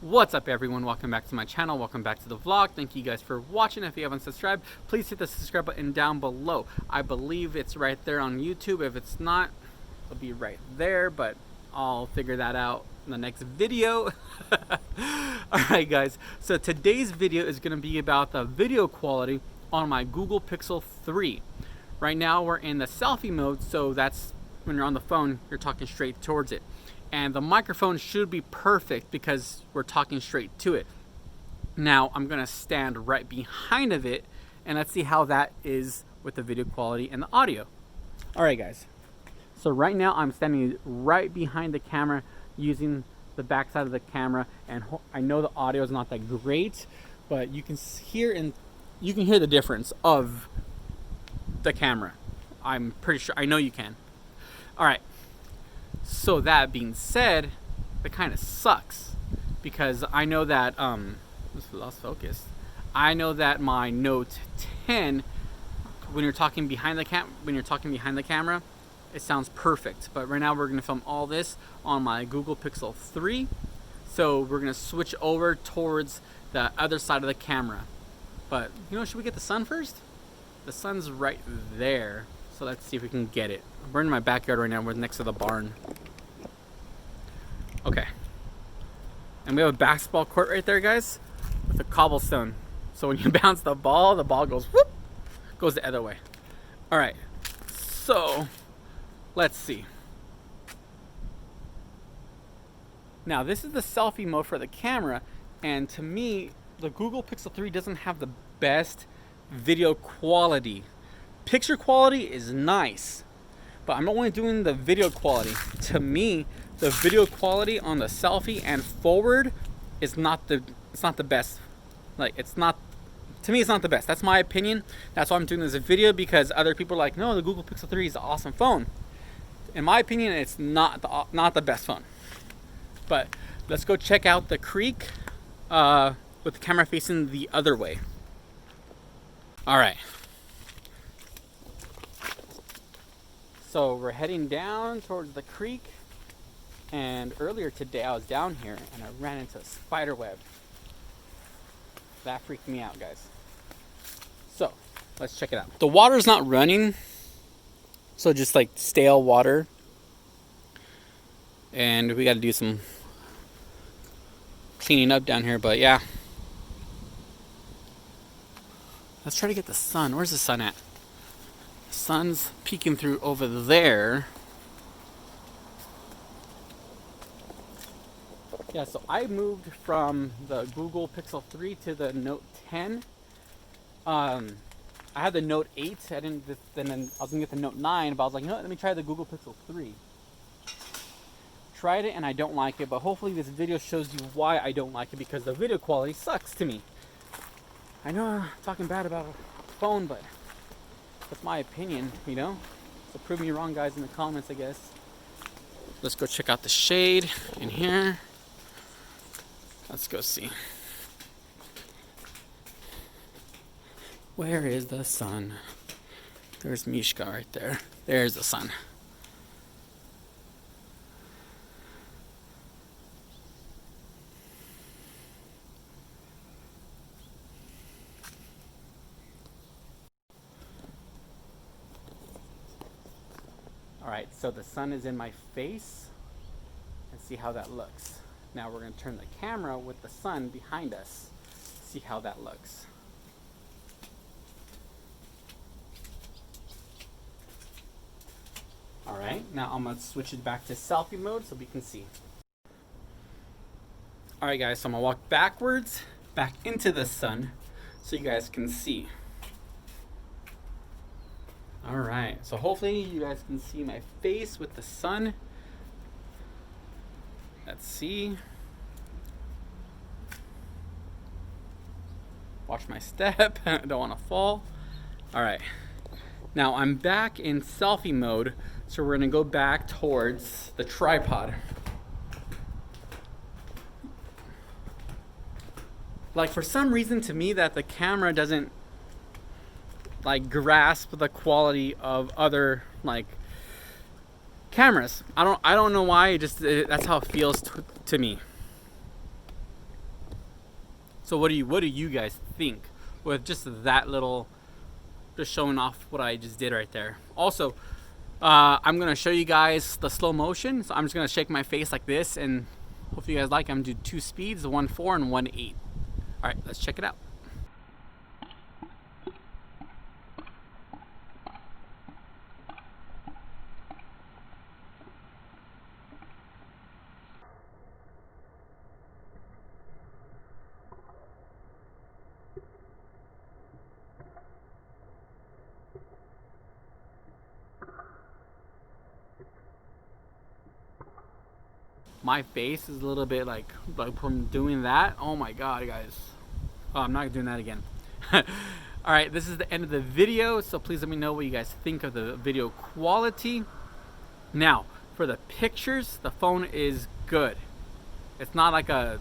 What's up everyone, welcome back to my channel, welcome back to the vlog. Thank you guys for watching. If you haven't subscribed, please hit the subscribe button down below. I believe it's right there on YouTube. If it's not, it'll be right there, but I'll figure that out in the next video. Alright guys, so today's video is going to be about the video quality on my Google Pixel 3. Right now we're in the selfie mode, so that's when you're on the phone, you're talking straight towards it. And the microphone should be perfect because we're talking straight to it. Now I'm gonna stand right behind of it and let's see how that is with the video quality and the audio. Alright guys, so right now I'm standing right behind the camera using the back side of the camera, and I know the audio is not that great, but you can hear the difference of the camera. I'm pretty sure, I know you can. Alright. So that being said, that kind of sucks because I know that this lost focus. I know that my Note 10, when you're talking behind the camera, it sounds perfect. But right now we're gonna film all this on my Google Pixel 3, so we're gonna switch over towards the other side of the camera. But you know, should we get the sun first? The sun's right there. So let's see if we can get it. We're in my backyard right now. We're next to the barn. Okay. And we have a basketball court right there, guys, with a cobblestone. So when you bounce the ball goes whoop, goes the other way. All right. So let's see. Now this is the selfie mode for the camera, and to me, the Google Pixel 3 doesn't have the best video quality. Picture quality is nice, but I'm only doing the video quality. To me, the video quality on the selfie and forward is not the best. Like, it's not, to me, it's not the best. That's my opinion. That's why I'm doing this video, because other people are like, no, the Google Pixel 3 is an awesome phone. In my opinion, it's not the best phone. But let's go check out the creek with the camera facing the other way. All right. So we're heading down towards the creek, and earlier today I was down here and I ran into a spider web. That freaked me out, guys. So let's check it out. The water's not running, so just like stale water, and we got to do some cleaning up down here, but yeah. Let's try to get the sun. Where's the sun at? Sun's peeking through over there. Yeah, so I moved from the Google Pixel 3 to the Note 10. I had the Note 8. Then I was gonna get the Note 9, but I was like, you know what, let me try the Google Pixel 3. Tried it and I don't like it, but hopefully this video shows you why I don't like it, because the video quality sucks to me. I know I'm talking bad about a phone, but that's my opinion, you know? So prove me wrong, guys, in the comments, I guess. Let's go check out the shade in here. Let's go see. Where is the sun? There's Mishka right there. There's the sun. Alright, so the sun is in my face, and see how that looks. Now we're going to turn the camera with the sun behind us, see how that looks. Alright, now I'm going to switch it back to selfie mode so we can see. Alright guys, so I'm going to walk backwards, back into the sun, so you guys can see. Alright, so hopefully you guys can see my face with the sun. Let's see. Watch my step. I don't want to fall. Alright. Now I'm back in selfie mode, so we're going to go back towards the tripod. Like, for some reason to me that the camera doesn't like grasp the quality of other like cameras. I don't know why. That's how it feels to me. So what do you guys think with just that little, just showing off what I just did right there? Also, I'm gonna show you guys the slow motion. So I'm just gonna shake my face like this, and hopefully you guys like it. I'm gonna do 2 speeds, 1.4 and 1.8. All right, let's check it out. My face is a little bit like from doing that. Oh my god, guys. Oh, I'm not doing that again. Alright, this is the end of the video, so please let me know what you guys think of the video quality. Now, for the pictures, the phone is good. It's not like a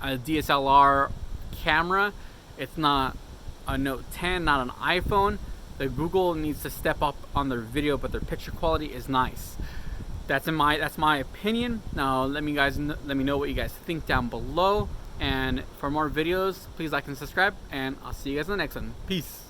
DSLR camera. It's not a Note 10, not an iPhone. The Google needs to step up on their video, but their picture quality is nice. That's my opinion. Now let me know what you guys think down below, and for more videos please like and subscribe, and I'll see you guys in the next one. Peace.